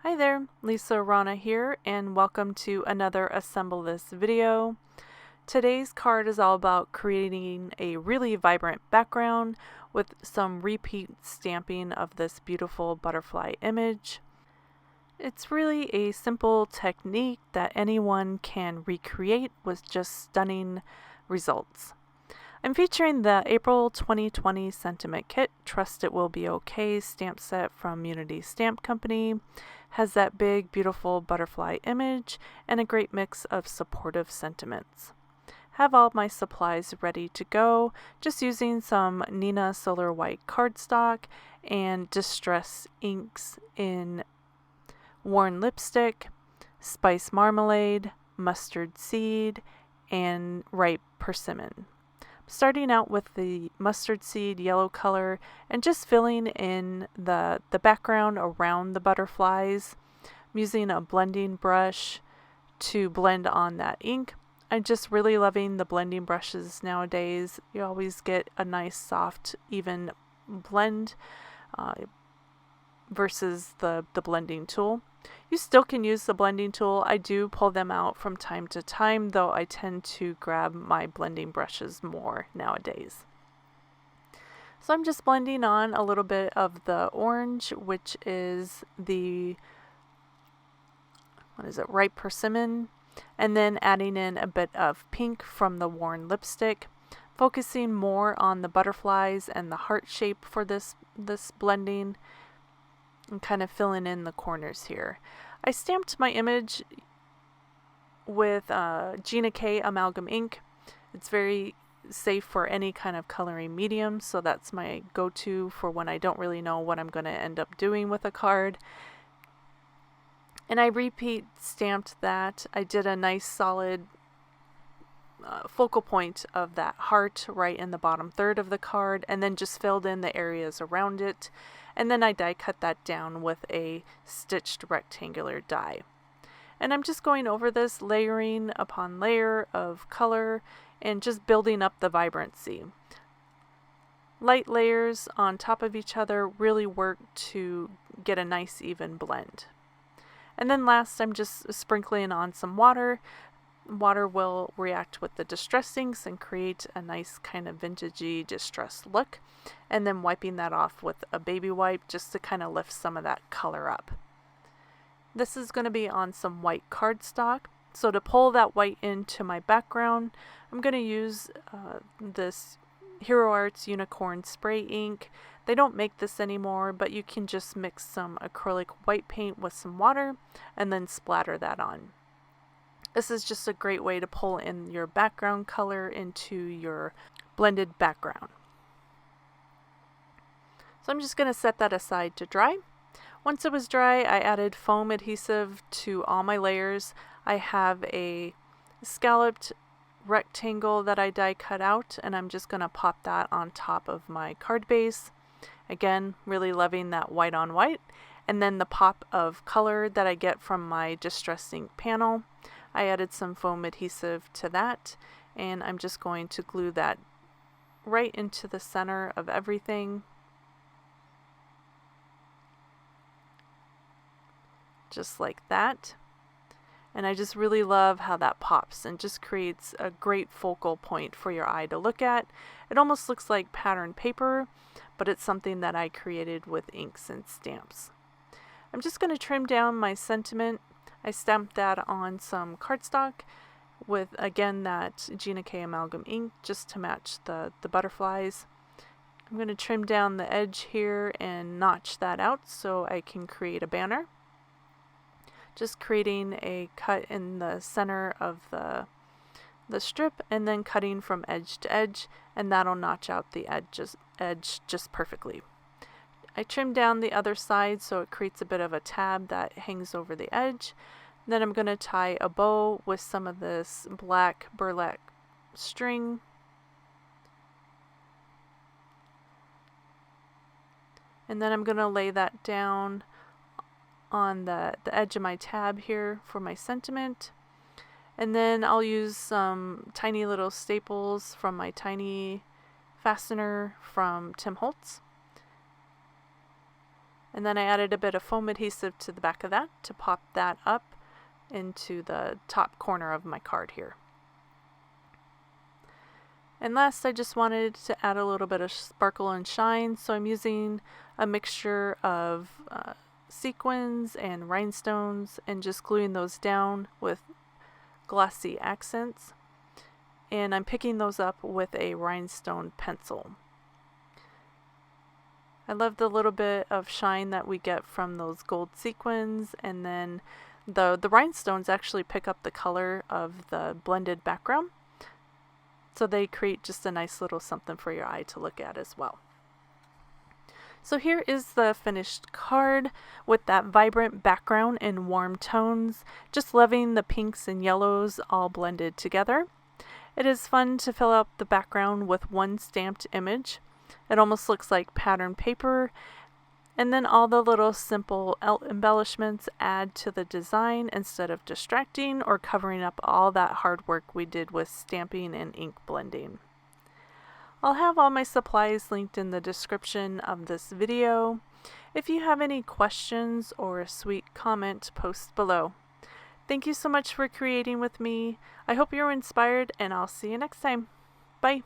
Hi there, Lisa Arana here, and welcome to another Assemble This video. Today's card is all about creating a really vibrant background with some repeat stamping of this beautiful butterfly image. It's really a simple technique that anyone can recreate with just stunning results. I'm featuring the April 2020 Sentiment Kit, Trust It Will Be Okay stamp set from Unity Stamp Company. Has that big, beautiful butterfly image and a great mix of supportive sentiments. Have all my supplies ready to go, just using some Nina Solar White cardstock and Distress inks in Worn Lipstick, Spice Marmalade, Mustard Seed, and Ripe Persimmon. Starting out with the mustard seed yellow color and just filling in the background around the butterflies. I'm using a blending brush to blend on that ink. I'm just really loving the blending brushes nowadays. You always get a nice soft even blend versus the blending tool. You still can use the blending tool. I do pull them out from time to time, though I tend to grab my blending brushes more nowadays. So I'm just blending on a little bit of the orange, which is the, ripe persimmon, and then adding in a bit of pink from the Worn Lipstick, focusing more on the butterflies and the heart shape for this blending, and kind of filling in the corners here. I stamped my image with Gina K Amalgam ink. It's very safe for any kind of coloring medium, so that's my go-to for when I don't really know what I'm going to end up doing with a card. And I repeat stamped that. I did a nice solid focal point of that heart right in the bottom third of the card, and then just filled in the areas around it. And then I die cut that down with a stitched rectangular die. And I'm just going over this layering upon layer of color and just building up the vibrancy. Light layers on top of each other really work to get a nice even blend. And then last, I'm just sprinkling on some water. Water will react with the distress inks and create a nice kind of vintagey distressed look, and then wiping that off with a baby wipe just to kind of lift some of that color up. This is going to be on some white cardstock, so to pull that white into my background, I'm going to use this Hero Arts Unicorn Spray ink. They don't make this anymore, but you can just mix some acrylic white paint with some water and then splatter that on. This is just a great way to pull in your background color into your blended background. So I'm just going to set that aside to dry. Once it was dry, I added foam adhesive to all my layers. I have a scalloped rectangle that I die cut out, and I'm just going to pop that on top of my card base. Again, really loving that white on white. And then the pop of color that I get from my Distress ink panel. I added some foam adhesive to that, and I'm just going to glue that right into the center of everything. Just like that. And I just really love how that pops and just creates a great focal point for your eye to look at. It almost looks like patterned paper, but it's something that I created with inks and stamps. I'm just going to trim down my sentiment. I stamped that on some cardstock with, again, that Gina K Amalgam ink just to match the butterflies. I'm going to trim down the edge here and notch that out so I can create a banner. Just creating a cut in the center of the strip and then cutting from edge to edge, and that'll notch out the edge just perfectly. I trim down the other side so it creates a bit of a tab that hangs over the edge. Then I'm going to tie a bow with some of this black burlap string. And then I'm going to lay that down on the edge of my tab here for my sentiment. And then I'll use some tiny little staples from my tiny fastener from Tim Holtz. And then I added a bit of foam adhesive to the back of that to pop that up into the top corner of my card here. And last, I just wanted to add a little bit of sparkle and shine, so I'm using a mixture of sequins and rhinestones and just gluing those down with glossy accents. And I'm picking those up with a rhinestone pencil. I love the little bit of shine that we get from those gold sequins, and then the rhinestones actually pick up the color of the blended background. So they create just a nice little something for your eye to look at as well. So here is the finished card with that vibrant background in warm tones, just loving the pinks and yellows all blended together. It is fun to fill out the background with one stamped image. It almost looks like pattern paper, and then all the little simple embellishments add to the design instead of distracting or covering up all that hard work we did with stamping and ink blending. I'll have all my supplies linked in the description of this video. If you have any questions or a sweet comment, post below. Thank you so much for creating with me. I hope you're inspired, and I'll see you next time. Bye!